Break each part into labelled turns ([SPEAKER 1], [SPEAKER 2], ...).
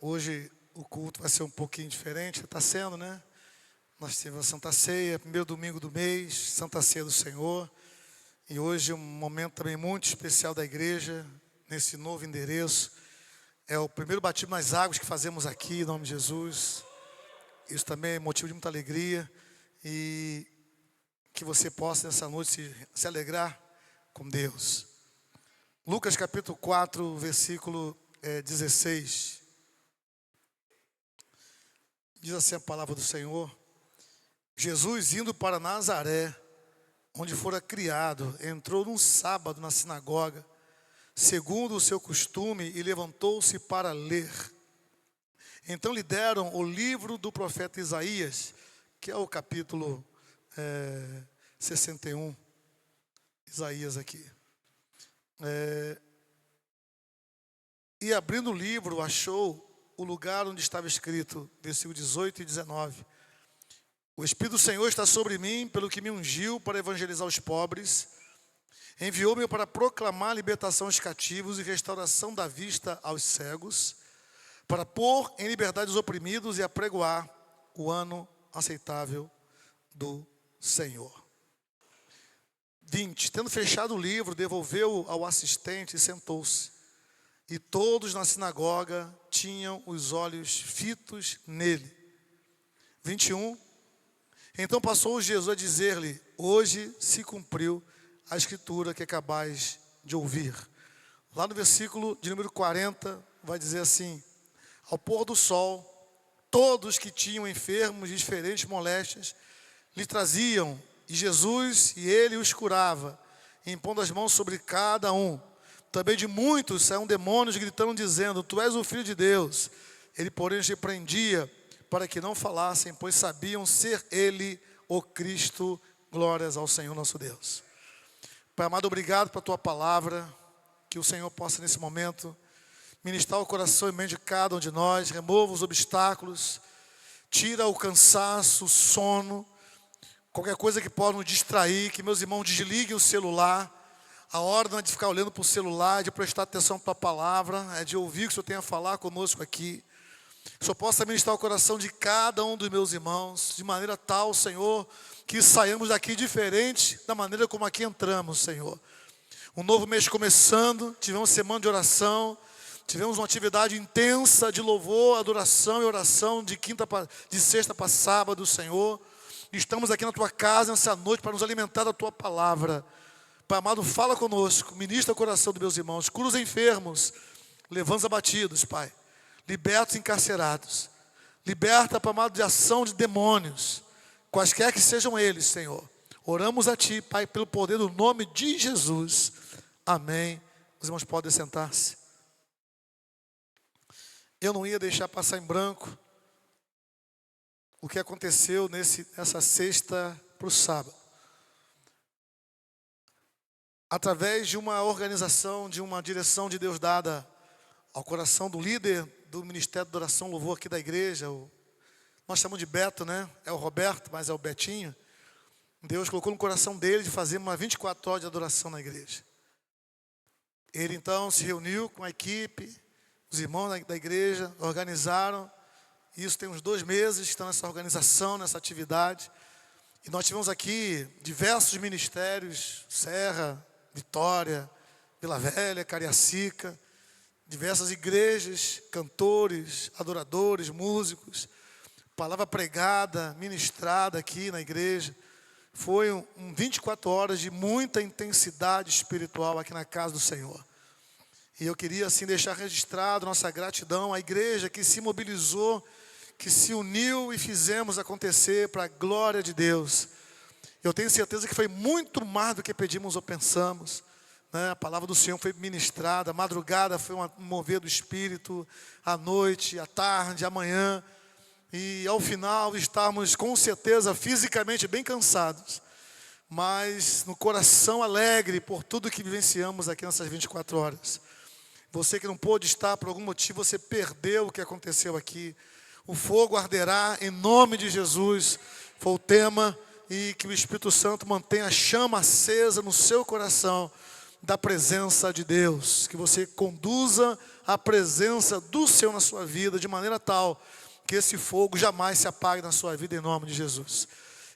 [SPEAKER 1] Hoje o culto vai ser um pouquinho diferente, está sendo, né? Nós tivemos a Santa Ceia, primeiro domingo do mês, Santa Ceia do Senhor. E hoje é um momento também muito especial da igreja, nesse novo endereço. É o primeiro batismo nas águas que fazemos aqui, em nome de Jesus. Isso também é motivo de muita alegria. E que você possa nessa noite se alegrar com Deus. Lucas capítulo 4, versículo 16. Diz assim a palavra do Senhor: Jesus, indo para Nazaré, onde fora criado, entrou num sábado na sinagoga, segundo o seu costume, e levantou-se para ler. Então lhe deram o livro do profeta Isaías, que é o capítulo 61, Isaías aqui. E abrindo o livro, achou o lugar onde estava escrito, versículo 18 e 19. O Espírito do Senhor está sobre mim, pelo que me ungiu para evangelizar os pobres. Enviou-me para proclamar a libertação aos cativos e restauração da vista aos cegos, para pôr em liberdade os oprimidos e apregoar o ano aceitável do Senhor. 20. Tendo fechado o livro, devolveu-o ao assistente e sentou-se. E todos na sinagoga tinham os olhos fitos nele. 21. Então passou Jesus a dizer-lhe: hoje se cumpriu a escritura que acabais de ouvir. Lá no versículo de número 40, vai dizer assim: ao pôr do sol, todos que tinham enfermos de diferentes moléstias lhe traziam, e Jesus e ele os curava, impondo as mãos sobre cada um. Também de muitos saíam demônios gritando, dizendo: tu és o Filho de Deus. Ele, porém, os repreendia para que não falassem, pois sabiam ser ele o Cristo. Glórias ao Senhor nosso Deus. Pai amado, obrigado pela tua palavra. Que o Senhor possa nesse momento ministrar o coração e mente de cada um de nós. Remova os obstáculos, tira o cansaço, o sono, qualquer coisa que possa nos distrair. Que meus irmãos desliguem o celular. A hora não é de ficar olhando para o celular, é de prestar atenção para a palavra, é de ouvir o que o Senhor tem a falar conosco aqui. Que o Senhor possa ministrar o coração de cada um dos meus irmãos, de maneira tal, Senhor, que saiamos daqui diferente da maneira como aqui entramos, Senhor. Um novo mês começando, tivemos semana de oração, tivemos uma atividade intensa de louvor, adoração e oração de sexta para sábado, Senhor. Estamos aqui na tua casa nessa noite para nos alimentar da tua palavra. Pai amado, fala conosco, ministra o coração dos meus irmãos, cura os enfermos, levanta os abatidos, Pai. Liberta os encarcerados. Liberta, Pai amado, de ação de demônios, quaisquer que sejam eles, Senhor. Oramos a Ti, Pai, pelo poder do nome de Jesus. Amém. Os irmãos podem sentar-se. Eu não ia deixar passar em branco o que aconteceu nessa sexta para o sábado. Através de uma organização, de uma direção de Deus dada ao coração do líder do Ministério de Oração Louvor aqui da igreja, nós chamamos de Beto, né? É o Roberto, mas é o Betinho. Deus colocou no coração dele de fazer uma 24 horas de adoração na igreja. Ele então se reuniu com a equipe, os irmãos da igreja, organizaram. Isso tem uns 2 meses que estão nessa organização, nessa atividade. E nós tivemos aqui diversos ministérios, Serra, Vitória, Vila Velha, Cariacica, diversas igrejas, cantores, adoradores, músicos, palavra pregada, ministrada aqui na igreja. Foi um 24 horas de muita intensidade espiritual aqui na casa do Senhor. E eu queria assim deixar registrado nossa gratidão à igreja que se mobilizou, que se uniu e fizemos acontecer para a glória de Deus. Eu tenho certeza que foi muito mais do que pedimos ou pensamos, né? A palavra do Senhor foi ministrada, a madrugada foi um mover do Espírito, à noite, à tarde, à manhã. E ao final estávamos com certeza fisicamente bem cansados, mas no coração alegre por tudo que vivenciamos aqui nessas 24 horas. Você que não pôde estar por algum motivo, você perdeu o que aconteceu aqui. O fogo arderá em nome de Jesus, foi o tema, e que o Espírito Santo mantenha a chama acesa no seu coração, da presença de Deus, que você conduza a presença do Senhor na sua vida de maneira tal que esse fogo jamais se apague na sua vida, em nome de Jesus.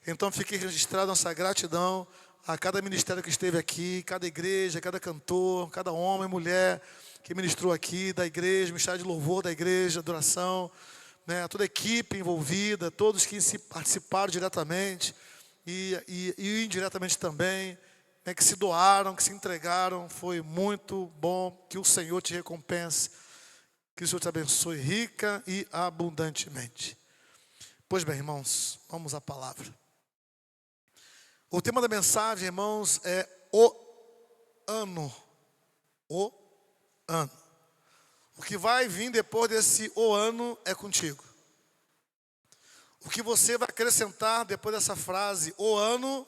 [SPEAKER 1] Então fique registrada nossa gratidão a cada ministério que esteve aqui, cada igreja, cada cantor, cada homem e mulher que ministrou aqui, da igreja, ministério de louvor da igreja, adoração, né, toda a equipe envolvida, todos que participaram diretamente e indiretamente também, né, que se doaram, que se entregaram. Foi muito bom. Que o Senhor te recompense, que o Senhor te abençoe rica e abundantemente. Pois bem, irmãos, vamos à palavra. O tema da mensagem, irmãos, é o ano. O ano. O que vai vir depois desse o ano é contigo. O que você vai acrescentar depois dessa frase, o ano,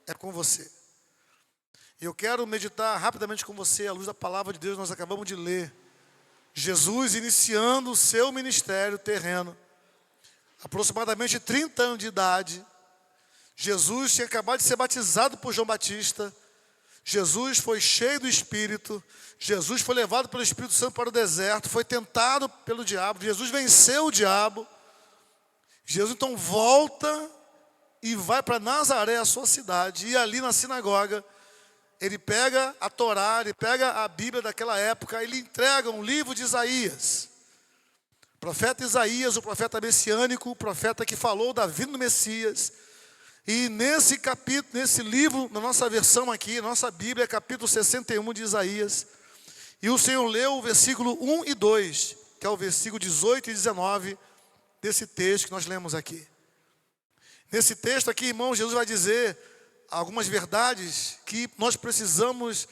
[SPEAKER 1] é com você. E eu quero meditar rapidamente com você, à luz da palavra de Deus, nós acabamos de ler. Jesus iniciando o seu ministério terreno, aproximadamente 30 anos de idade. Jesus tinha acabado de ser batizado por João Batista. Jesus foi cheio do Espírito. Jesus foi levado pelo Espírito Santo para o deserto. Foi tentado pelo diabo. Jesus venceu o diabo. Jesus então volta e vai para Nazaré, a sua cidade. E ali na sinagoga, ele pega a Torá, ele pega a Bíblia daquela época. Ele entrega um livro de Isaías. O profeta Isaías, o profeta messiânico, o profeta que falou da vinda do Messias. E nesse capítulo, nesse livro, na nossa versão aqui, nossa Bíblia, capítulo 61 de Isaías. E o Senhor leu o versículo 1 e 2, que é o versículo 18 e 19 desse texto que nós lemos aqui. Nesse texto aqui, irmão, Jesus vai dizer algumas verdades que nós precisamos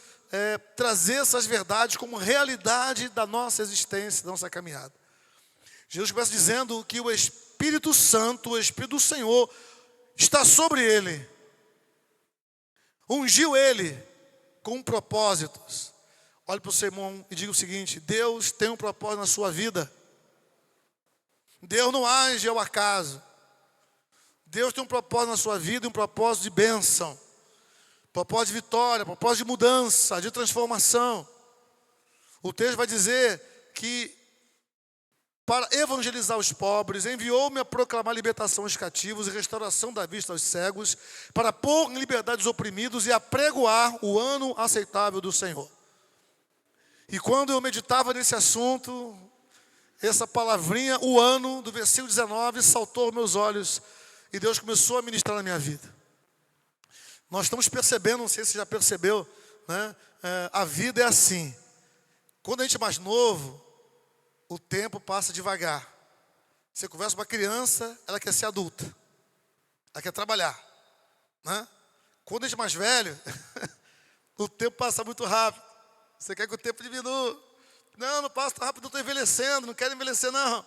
[SPEAKER 1] trazer essas verdades como realidade da nossa existência, da nossa caminhada. Jesus começa dizendo que o Espírito Santo, o Espírito do Senhor, está sobre ele, ungiu ele com propósitos. Olhe para o seu irmão e diga o seguinte: Deus tem um propósito na sua vida. Deus não age ao acaso. Deus tem um propósito na sua vida, um propósito de bênção, propósito de vitória, propósito de mudança, de transformação. O texto vai dizer que para evangelizar os pobres, enviou-me a proclamar libertação aos cativos e restauração da vista aos cegos, para pôr em liberdade os oprimidos e apregoar o ano aceitável do Senhor. E quando eu meditava nesse assunto, essa palavrinha, o ano, do versículo 19, saltou aos meus olhos e Deus começou a ministrar na minha vida. Nós estamos percebendo, não sei se você já percebeu, né? A vida é assim. Quando a gente é mais novo, o tempo passa devagar. Você conversa com uma criança, ela quer ser adulta. Ela quer trabalhar, né? Quando a gente é mais velho, o tempo passa muito rápido. Você quer que o tempo diminua. Não passa tão rápido, eu estou envelhecendo, não quero envelhecer não.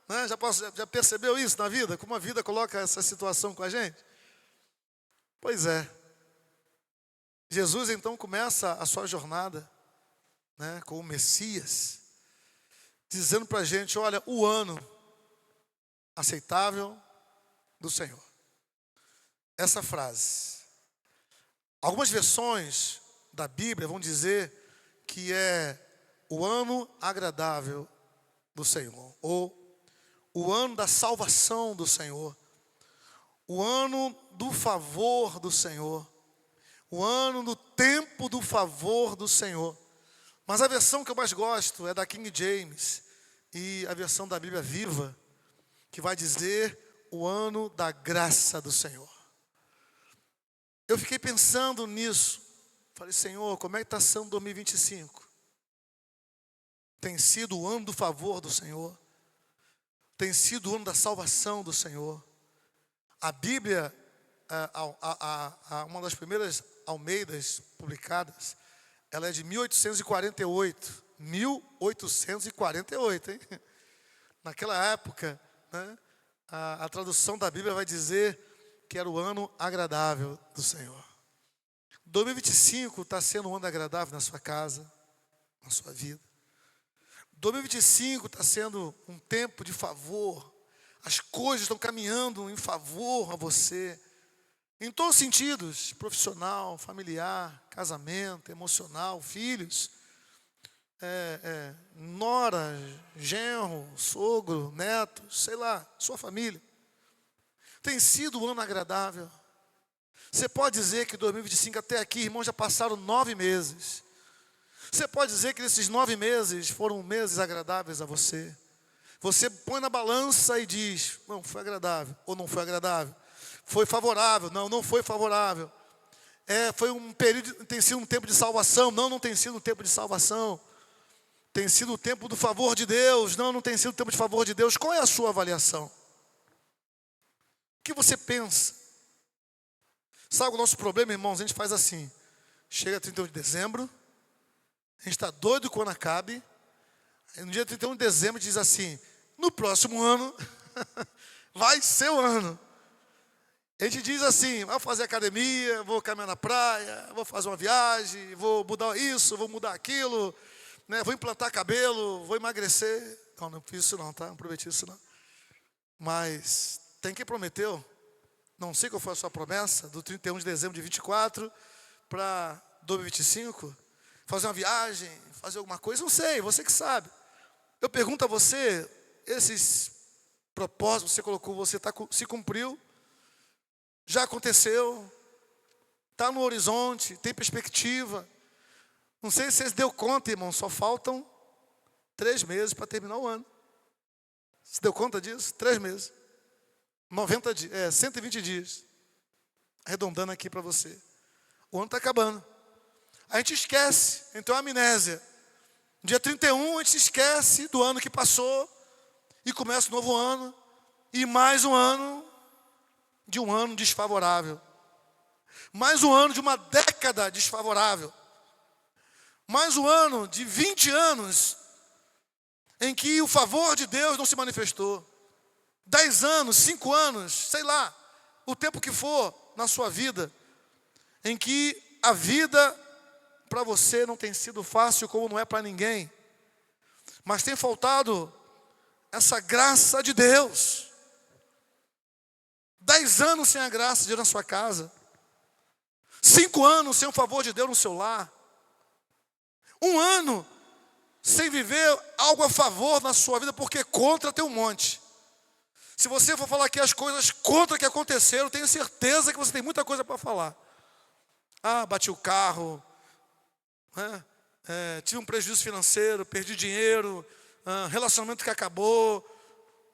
[SPEAKER 1] Né? Já percebeu isso na vida? Como a vida coloca essa situação com a gente? Pois é. Jesus então começa a sua jornada, né, com o Messias, dizendo para a gente: olha, o ano aceitável do Senhor. Essa frase. Algumas versões da Bíblia vão dizer que é o ano agradável do Senhor, ou o ano da salvação do Senhor, o ano do favor do Senhor, o ano do tempo do favor do Senhor. Mas a versão que eu mais gosto é da King James, e a versão da Bíblia Viva, que vai dizer o ano da graça do Senhor. Eu fiquei pensando nisso. Falei: Senhor, como é que está sendo 2025? Tem sido o ano do favor do Senhor. Tem sido o ano da salvação do Senhor. A Bíblia, uma das primeiras Almeidas publicadas, ela é de 1848. 1848, hein? Naquela época, né, a tradução da Bíblia vai dizer que era o ano agradável do Senhor. 2025 está sendo um ano agradável na sua casa, na sua vida. 2025 está sendo um tempo de favor. As coisas estão caminhando em favor a você. Em todos os sentidos, profissional, familiar, casamento, emocional, filhos, nora, genro, sogro, neto, sei lá, sua família. Tem sido um ano agradável. Você pode dizer que 2025 até aqui, irmãos, já passaram 9 meses. Você pode dizer que nesses 9 meses foram meses agradáveis a você. Você põe na balança e diz, não, foi agradável ou não foi agradável. Foi favorável, não foi favorável. Foi um período, tem sido um tempo de salvação, não tem sido um tempo de salvação. Tem sido o tempo do favor de Deus, não tem sido o tempo de favor de Deus. Qual é a sua avaliação? O que você pensa? Sabe o nosso problema, irmãos? A gente faz assim, chega 31 de dezembro, a gente está doido quando acabe, aí no dia 31 de dezembro diz assim, no próximo ano, vai ser o ano. A gente diz assim, vou fazer academia, vou caminhar na praia, vou fazer uma viagem, vou mudar isso, vou mudar aquilo, né? Vou implantar cabelo, vou emagrecer. Não fiz isso não, tá? Não prometi isso não. Mas tem quem prometeu, não sei qual foi a sua promessa, do 31 de dezembro de 24 para 2025, fazer uma viagem, fazer alguma coisa, não sei, você que sabe. Eu pergunto a você, esses propósitos que você colocou, você se cumpriu? Já aconteceu, está no horizonte, tem perspectiva. Não sei se vocês deu conta, irmão, só faltam 3 meses para terminar o ano. Você deu conta disso? 3 meses. 90 dias, 120 dias. Arredondando aqui para você. O ano está acabando. A gente esquece, então é amnésia. Dia 31 a gente esquece do ano que passou e começa um novo ano. E mais um ano de um ano desfavorável. Mais um ano de uma década desfavorável. Mais um ano de 20 anos em que o favor de Deus não se manifestou. 10 anos, 5 anos, sei lá, o tempo que for na sua vida, em que a vida para você não tem sido fácil como não é para ninguém, mas tem faltado essa graça de Deus. 10 anos sem a graça de Deus na sua casa. 5 anos sem o favor de Deus no seu lar. 1 ano sem viver algo a favor na sua vida, porque contra tem um monte. Se você for falar aqui as coisas contra que aconteceram, tenho certeza que você tem muita coisa para falar. Bati o carro, tive um prejuízo financeiro, perdi dinheiro, relacionamento que acabou,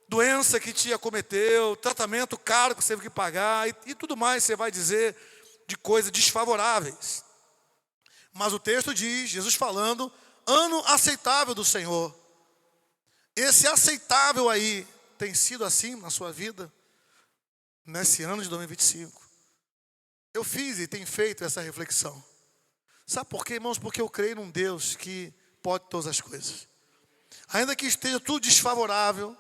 [SPEAKER 1] doença que te acometeu, tratamento caro que você teve que pagar e tudo mais você vai dizer de coisas desfavoráveis. Mas o texto diz, Jesus falando, ano aceitável do Senhor. Esse aceitável aí tem sido assim na sua vida, nesse ano de 2025. Eu fiz e tenho feito essa reflexão. Sabe por quê, irmãos? Porque eu creio num Deus que pode todas as coisas. Ainda que esteja tudo desfavorável,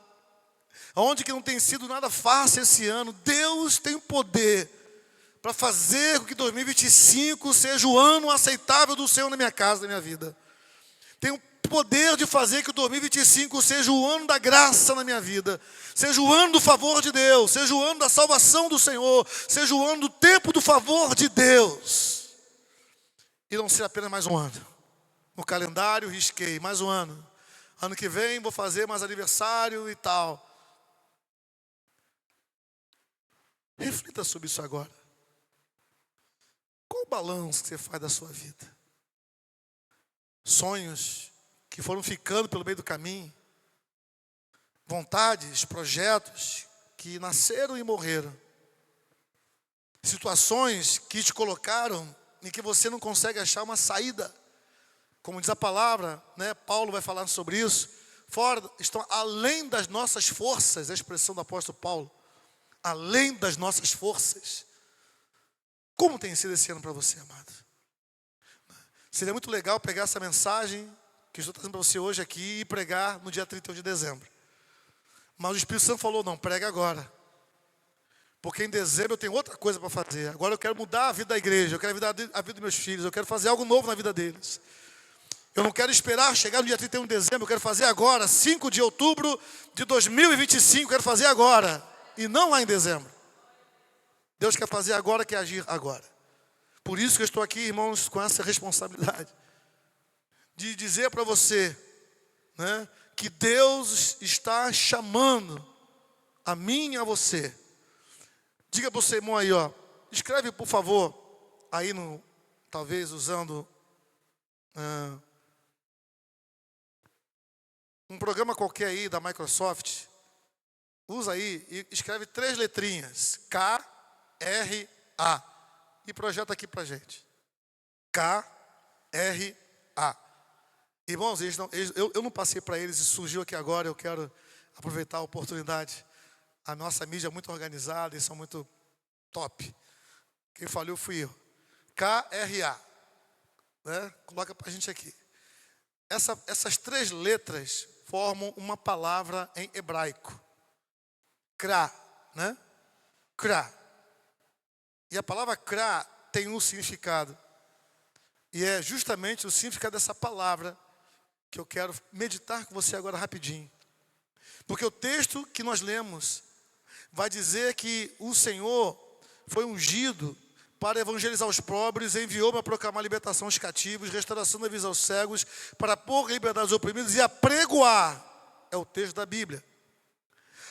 [SPEAKER 1] onde que não tem sido nada fácil esse ano, Deus tem poder para fazer com que 2025 seja o ano aceitável do Senhor na minha casa, na minha vida. Tem o poder de fazer que o 2025 seja o ano da graça na minha vida, seja o ano do favor de Deus, seja o ano da salvação do Senhor, seja o ano do tempo do favor de Deus. E não ser apenas mais um ano. No calendário risquei, mais um ano. Ano que vem vou fazer mais aniversário e tal. Reflita sobre isso agora. Qual o balanço que você faz da sua vida? Sonhos que foram ficando pelo meio do caminho. Vontades, projetos que nasceram e morreram. Situações que te colocaram em que você não consegue achar uma saída. Como diz a palavra, né? Paulo vai falar sobre isso. Estão além das nossas forças, a expressão do apóstolo Paulo. Além das nossas forças. Como tem sido esse ano para você, amado? Seria muito legal pegar essa mensagem que estou trazendo para você hoje aqui e pregar no dia 31 de dezembro. Mas o Espírito Santo falou, não, prega agora. Porque em dezembro eu tenho outra coisa para fazer. Agora eu quero mudar a vida da igreja, eu quero mudar a vida dos meus filhos, eu quero fazer algo novo na vida deles. Eu não quero esperar chegar no dia 31 de dezembro, eu quero fazer agora, 5 de outubro de 2025, eu quero fazer agora. E não lá em dezembro. Deus quer fazer agora, quer agir agora. Por isso que eu estou aqui, irmãos, com essa responsabilidade de dizer para você, né, que Deus está chamando a mim e a você. Diga para o seu irmão aí, ó, escreve por favor, aí no, talvez usando um programa qualquer aí da Microsoft, usa aí e escreve 3 letrinhas, K-R-A, e projeta aqui para gente, K-R-A. Irmãos, eu não passei para eles e surgiu aqui agora, eu quero aproveitar a oportunidade. A nossa mídia é muito organizada, eles são muito top. Quem falhou fui eu. K-R-A, né? Coloca para a gente aqui. Essas 3 letras formam uma palavra em hebraico. Kra, né? Kra. E a palavra kra tem um significado. E é justamente o significado dessa palavra que eu quero meditar com você agora rapidinho. Porque o texto que nós lemos vai dizer que o Senhor foi ungido para evangelizar os pobres, enviou para proclamar libertação aos cativos, restauração da visão aos cegos, para pôr liberdade aos oprimidos e apregoar, é o texto da Bíblia.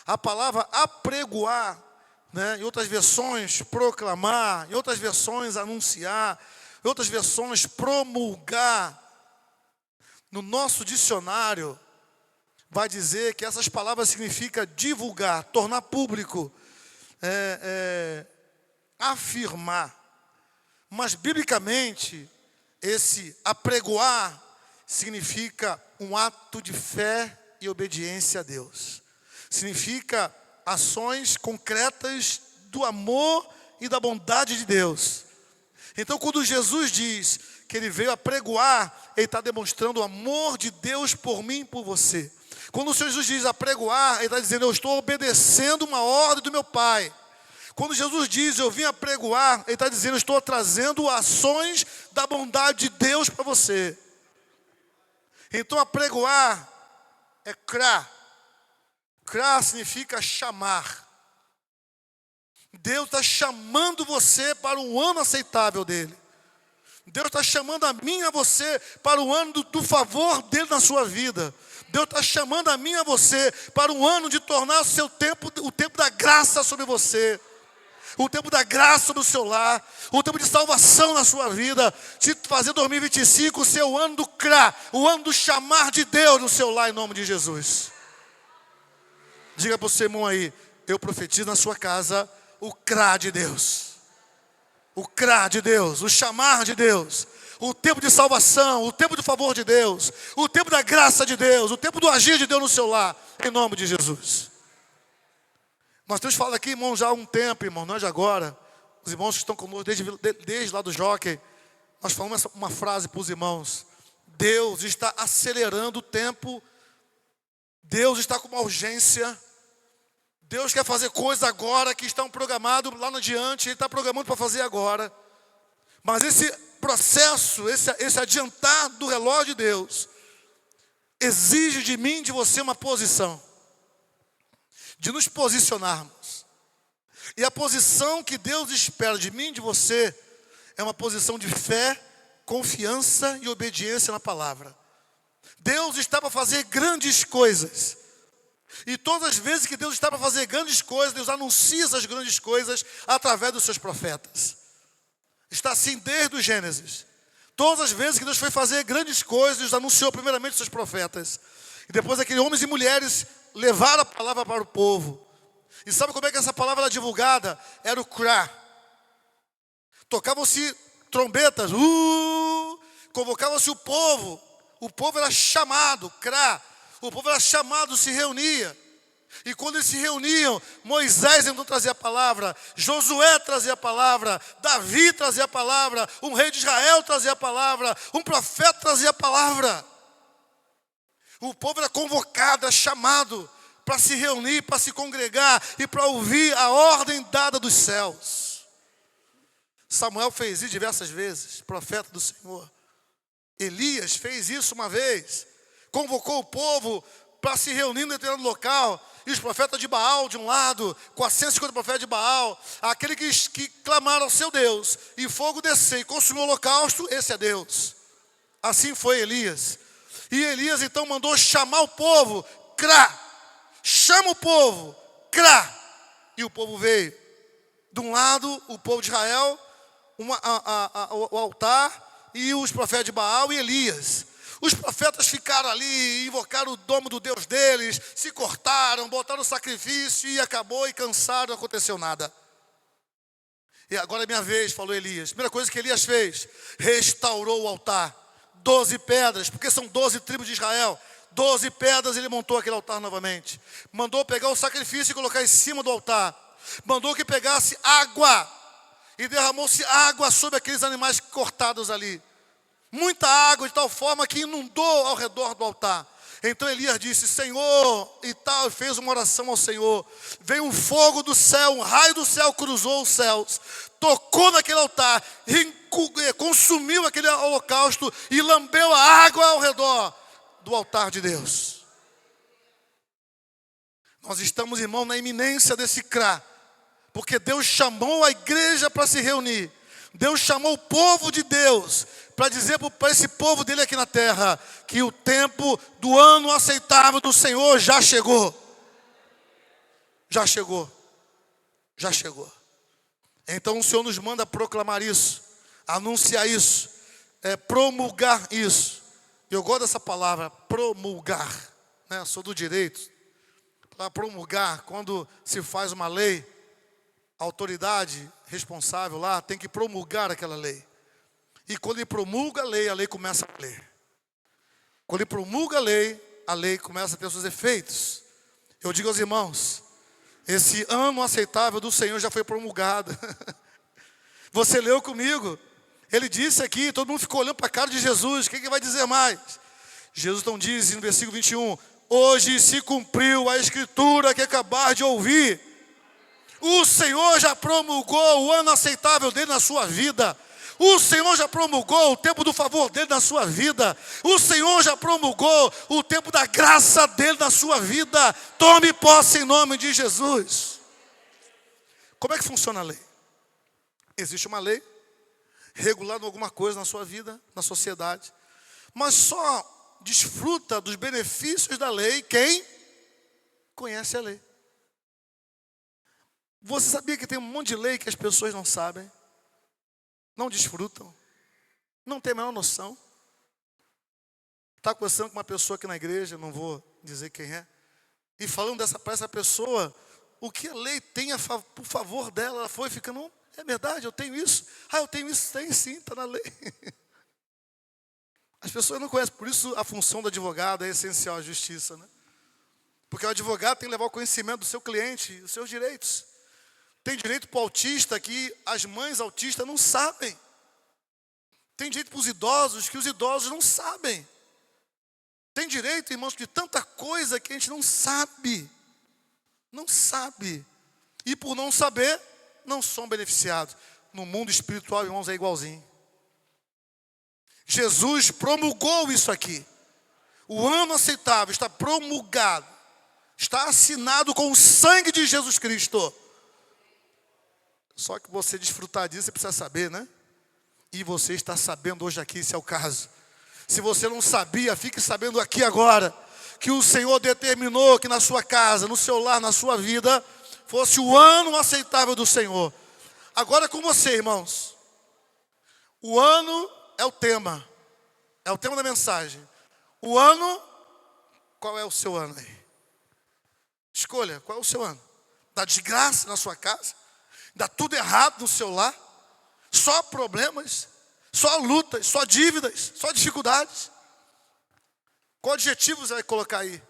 [SPEAKER 1] A palavra apregoar, né, em outras versões proclamar, em outras versões anunciar, em outras versões promulgar. No nosso dicionário vai dizer que essas palavras significam divulgar, tornar público, afirmar. Mas, biblicamente, esse apregoar significa um ato de fé e obediência a Deus. Significa ações concretas do amor e da bondade de Deus. Então, quando Jesus diz que Ele veio apregoar, Ele está demonstrando o amor de Deus por mim e por você. Quando o Senhor Jesus diz apregoar, Ele está dizendo, eu estou obedecendo uma ordem do meu Pai. Quando Jesus diz, eu vim apregoar, Ele está dizendo, eu estou trazendo ações da bondade de Deus para você. Então, apregoar é kra. Kra significa chamar. Deus está chamando você para um ano aceitável dEle. Deus está chamando a mim e a você para o ano do favor dEle na sua vida. Deus está chamando a mim e a você para um ano de tornar o seu tempo, o tempo da graça sobre você. O tempo da graça sobre o seu lar. O tempo de salvação na sua vida. De fazer 2025 o seu ano do CRA. O ano do chamar de Deus no seu lar em nome de Jesus. Diga para o seu irmão aí, eu profetizo na sua casa o CRA de Deus. O CRA de Deus, o chamar de Deus, o tempo de salvação, o tempo do favor de Deus, o tempo da graça de Deus, o tempo do agir de Deus no seu lar, em nome de Jesus. Nós temos falado aqui, irmão, já há um tempo, irmão, não é de agora. Os irmãos que estão conosco desde lá do Jockey, nós falamos uma frase para os irmãos. Deus está acelerando o tempo, Deus está com uma urgência. Deus quer fazer coisas agora que estão programadas lá no adiante, Ele está programando para fazer agora. Mas esse processo, esse adiantar do relógio de Deus, exige de mim e de você uma posição. De nos posicionarmos. E a posição que Deus espera de mim e de você é uma posição de fé, confiança e obediência na palavra. Deus está para fazer grandes coisas. E todas as vezes que Deus está para fazer grandes coisas, Deus anuncia essas grandes coisas através dos seus profetas. Está assim desde o Gênesis. Todas as vezes que Deus foi fazer grandes coisas, Deus anunciou primeiramente os seus profetas. E depois aqueles homens e mulheres levaram a palavra para o povo. E sabe como é que essa palavra era divulgada? Era o CRA. Tocavam-se trombetas. Convocava-se o povo. O povo era chamado, CRA. O povo era chamado, se reunia. E quando eles se reuniam, Moisés então trazia a palavra, Josué trazia a palavra, Davi trazia a palavra, um rei de Israel trazia a palavra, um profeta trazia a palavra. O povo era convocado, era chamado para se reunir, para se congregar e para ouvir a ordem dada dos céus. Samuel fez isso diversas vezes, profeta do Senhor. Elias fez isso uma vez. Convocou o povo para se reunir em determinado local, e os profetas de Baal de um lado, 450 profetas de Baal, aquele que clamaram ao seu Deus, e fogo descer e consumiu o holocausto, esse é Deus. Assim foi Elias. E Elias então mandou chamar o povo, crá, chama o povo, crá. E o povo veio. De um lado, o povo de Israel, o altar, e os profetas de Baal e Elias. Os profetas ficaram ali, invocaram o nome do Deus deles, se cortaram, botaram sacrifício e acabou e cansaram, não aconteceu nada. E agora é minha vez, falou Elias. Primeira coisa que Elias fez, restaurou o altar. 12 pedras, porque são 12 tribos de Israel. 12 pedras, ele montou aquele altar novamente. Mandou pegar o sacrifício e colocar em cima do altar. Mandou que pegasse água e derramou-se água sobre aqueles animais cortados ali. Muita água, de tal forma que inundou ao redor do altar. Então Elias disse, Senhor, e tal, fez uma oração ao Senhor. Veio um fogo do céu, um raio do céu cruzou os céus, tocou naquele altar, consumiu aquele holocausto e lambeu a água ao redor do altar de Deus. Nós estamos, irmão, na iminência desse crá, porque Deus chamou a igreja para se reunir. Deus chamou o povo de Deus para dizer para esse povo dele aqui na terra que o tempo do ano aceitável do Senhor já chegou. Já chegou. Já chegou. Então o Senhor nos manda proclamar isso, anunciar isso, promulgar isso. Eu gosto dessa palavra, promulgar, né? Sou do direito. Para promulgar, quando se faz uma lei, a autoridade responsável lá tem que promulgar aquela lei. E quando ele promulga a lei começa a valer. Quando ele promulga a lei começa a ter seus efeitos. Eu digo aos irmãos, esse ano aceitável do Senhor já foi promulgado. Você leu comigo. Ele disse aqui, todo mundo ficou olhando para a cara de Jesus. O que vai dizer mais? Jesus então diz no versículo 21, hoje se cumpriu a escritura que acabar de ouvir. O Senhor já promulgou o ano aceitável dele na sua vida. O Senhor já promulgou o tempo do favor dele na sua vida. O Senhor já promulgou o tempo da graça dele na sua vida. Tome posse em nome de Jesus. Como é que funciona a lei? Existe uma lei regulando alguma coisa na sua vida, na sociedade. Mas só desfruta dos benefícios da lei quem conhece a lei. Você sabia que tem um monte de lei que as pessoas não sabem? Não desfrutam? Não tem a menor noção? Está conversando com uma pessoa aqui na igreja, não vou dizer quem é, e falando para essa pessoa, o que a lei tem por favor dela, ela foi ficando, é verdade, eu tenho isso. Eu tenho isso, tem sim, está na lei. As pessoas não conhecem, por isso a função do advogado é essencial à justiça, né? Porque o advogado tem que levar o conhecimento do seu cliente, os seus direitos. Tem direito para o autista que as mães autistas não sabem. Tem direito para os idosos que os idosos não sabem. Tem direito, irmãos, de tanta coisa que a gente não sabe. Não sabe. E por não saber, não são beneficiados. No mundo espiritual, irmãos, é igualzinho. Jesus promulgou isso aqui. O ano aceitável está promulgado. Está assinado com o sangue de Jesus Cristo. Só que você desfrutar disso, você precisa saber, né? E você está sabendo hoje aqui, se é o caso. Se você não sabia, fique sabendo aqui agora. Que o Senhor determinou que na sua casa, no seu lar, na sua vida, fosse o ano aceitável do Senhor. Agora com você, irmãos. O ano é o tema. É o tema da mensagem. O ano, qual é o seu ano aí? Escolha, qual é o seu ano? Da desgraça na sua casa? Dá tudo errado no seu lar? Só problemas? Só lutas? Só dívidas? Só dificuldades? Qual adjetivo você vai colocar aí?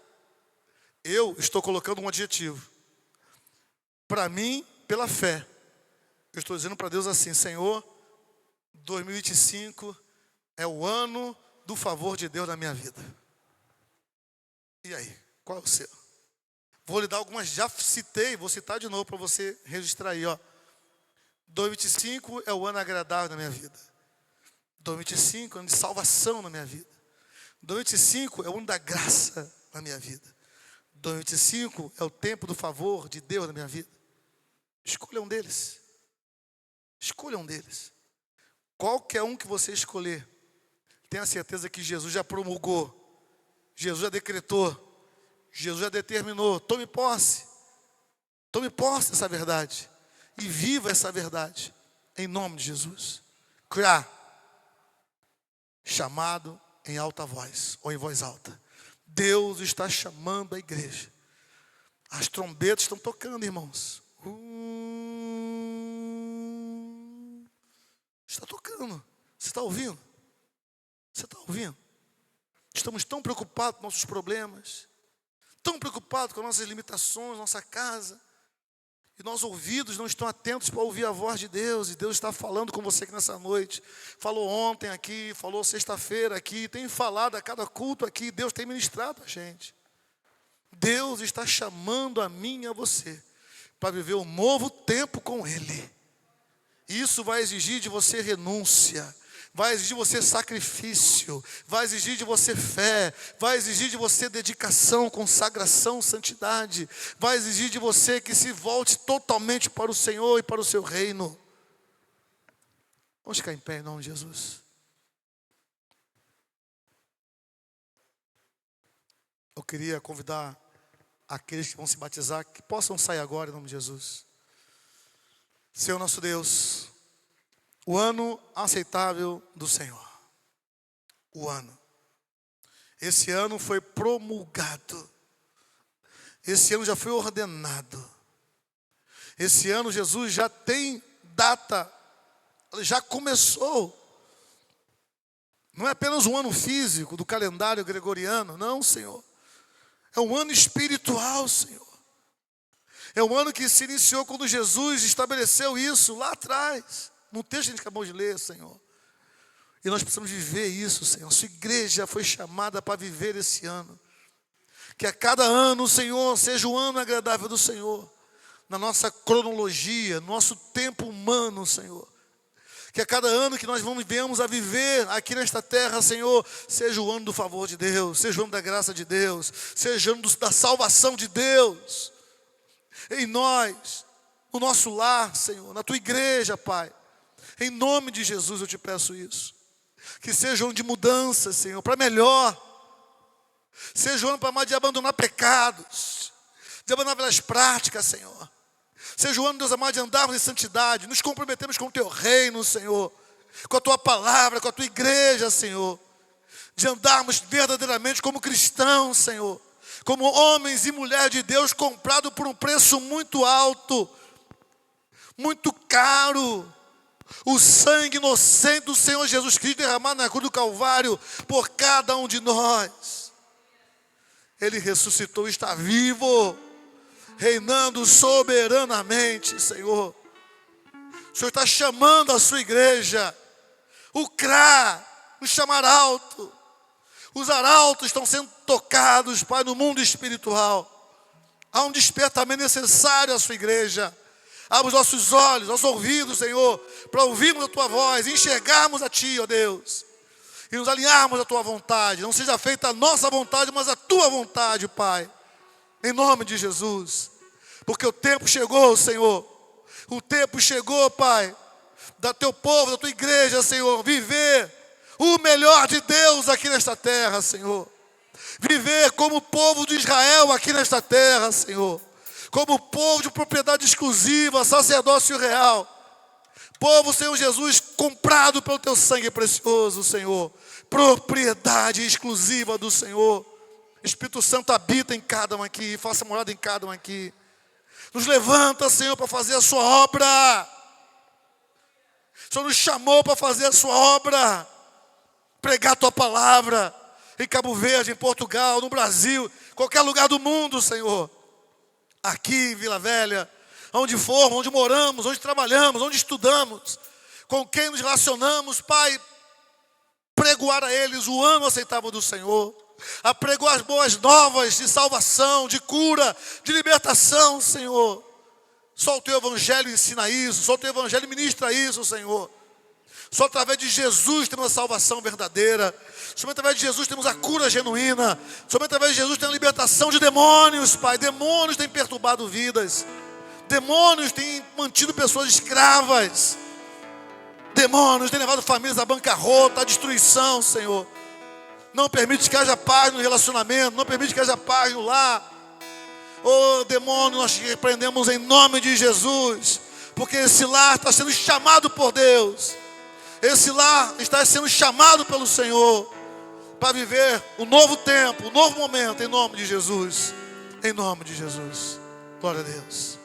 [SPEAKER 1] Eu estou colocando um adjetivo. Para mim, pela fé. Eu estou dizendo para Deus assim, Senhor, 2025 é o ano do favor de Deus na minha vida. E aí, qual é o seu? Vou lhe dar algumas, já citei, vou citar de novo para você registrar aí, ó. 2025 é o ano agradável na minha vida. 2025 é o ano de salvação na minha vida. 2025 é o ano da graça na minha vida. 2025 é o tempo do favor de Deus na minha vida. Escolha um deles. Escolha um deles. Qualquer um que você escolher, tenha certeza que Jesus já promulgou, Jesus já decretou, Jesus já determinou. Tome posse dessa verdade e viva essa verdade, em nome de Jesus. Criar, chamado em alta voz, ou em voz alta. Deus está chamando a igreja. As trombetas estão tocando, irmãos. Está tocando. Você está ouvindo? Você está ouvindo? Estamos tão preocupados com nossos problemas, tão preocupados com nossas limitações, nossa casa, e nossos ouvidos não estão atentos para ouvir a voz de Deus. E Deus está falando com você aqui nessa noite. Falou ontem aqui, falou sexta-feira aqui, tem falado a cada culto aqui. Deus tem ministrado a gente. Deus está chamando a mim e a você para viver um novo tempo com Ele. Isso vai exigir de você renúncia, vai exigir de você sacrifício, vai exigir de você fé, vai exigir de você dedicação, consagração, santidade, vai exigir de você que se volte totalmente para o Senhor e para o seu reino. Vamos ficar em pé em nome de Jesus. Eu queria convidar aqueles que vão se batizar, que possam sair agora em nome de Jesus. Senhor nosso Deus, o ano aceitável do Senhor. O ano. Esse ano foi promulgado. Esse ano já foi ordenado. Esse ano Jesus já tem data. Já começou. Não é apenas um ano físico do calendário gregoriano. Não, Senhor. É um ano espiritual, Senhor. É um ano que se iniciou quando Jesus estabeleceu isso lá atrás. No texto que a gente acabou de ler, Senhor. E nós precisamos viver isso, Senhor. A sua igreja foi chamada para viver esse ano. Que a cada ano, Senhor, seja o ano agradável do Senhor. Na nossa cronologia, no nosso tempo humano, Senhor. Que a cada ano que nós venhamos a viver aqui nesta terra, Senhor, seja o ano do favor de Deus, seja o ano da graça de Deus, seja o ano da salvação de Deus. Em nós, no nosso lar, Senhor, na tua igreja, Pai. Em nome de Jesus eu te peço isso. Que seja um ano de mudança, Senhor, para melhor. Seja um ano para mais de abandonar pecados, de abandonar pelas práticas, Senhor. Seja o ano, Deus amado, de andarmos em santidade, nos comprometemos com o teu reino, Senhor, com a tua palavra, com a tua igreja, Senhor. De andarmos verdadeiramente como cristãos, Senhor. Como homens e mulheres de Deus, comprados por um preço muito alto, muito caro. O sangue inocente do Senhor Jesus Cristo derramado na cruz do Calvário por cada um de nós. Ele ressuscitou, está vivo, reinando soberanamente, Senhor. O Senhor está chamando a sua igreja. O CRA, o chamar alto. Os arautos estão sendo tocados, Pai, no mundo espiritual. Há um despertamento necessário à sua igreja. Abra os nossos olhos, nossos ouvidos, Senhor, para ouvirmos a tua voz, enxergarmos a ti, ó Deus, e nos alinharmos à tua vontade. Não seja feita a nossa vontade, mas a tua vontade, Pai, em nome de Jesus. Porque o tempo chegou, Senhor. O tempo chegou, Pai, da teu povo, da tua igreja, Senhor, viver o melhor de Deus aqui nesta terra, Senhor. Viver como o povo de Israel aqui nesta terra, Senhor. Como povo de propriedade exclusiva, sacerdócio real. Povo, Senhor Jesus, comprado pelo teu sangue precioso, Senhor. Propriedade exclusiva do Senhor. Espírito Santo habita em cada um aqui, faça morada em cada um aqui. Nos levanta, Senhor, para fazer a sua obra. O Senhor nos chamou para fazer a sua obra. Pregar a tua palavra em Cabo Verde, em Portugal, no Brasil, qualquer lugar do mundo, Senhor. Aqui em Vila Velha, onde formos, onde moramos, onde trabalhamos, onde estudamos, com quem nos relacionamos, Pai, pregoar a eles o ano aceitável do Senhor, a pregoar as boas novas de salvação, de cura, de libertação, Senhor. Só o teu evangelho ensina isso, só o teu evangelho ministra isso, Senhor. Só através de Jesus temos a salvação verdadeira. Somente através de Jesus temos a cura genuína. Somente através de Jesus temos a libertação de demônios, Pai. Demônios têm perturbado vidas. Demônios têm mantido pessoas escravas. Demônios têm levado famílias à bancarrota, à destruição, Senhor. Não permite que haja paz no relacionamento. Não permite que haja paz no lar. Oh, demônio, nós te repreendemos em nome de Jesus. Porque esse lar está sendo chamado por Deus. Esse lar está sendo chamado pelo Senhor para viver um novo tempo, um novo momento, em nome de Jesus. Em nome de Jesus. Glória a Deus.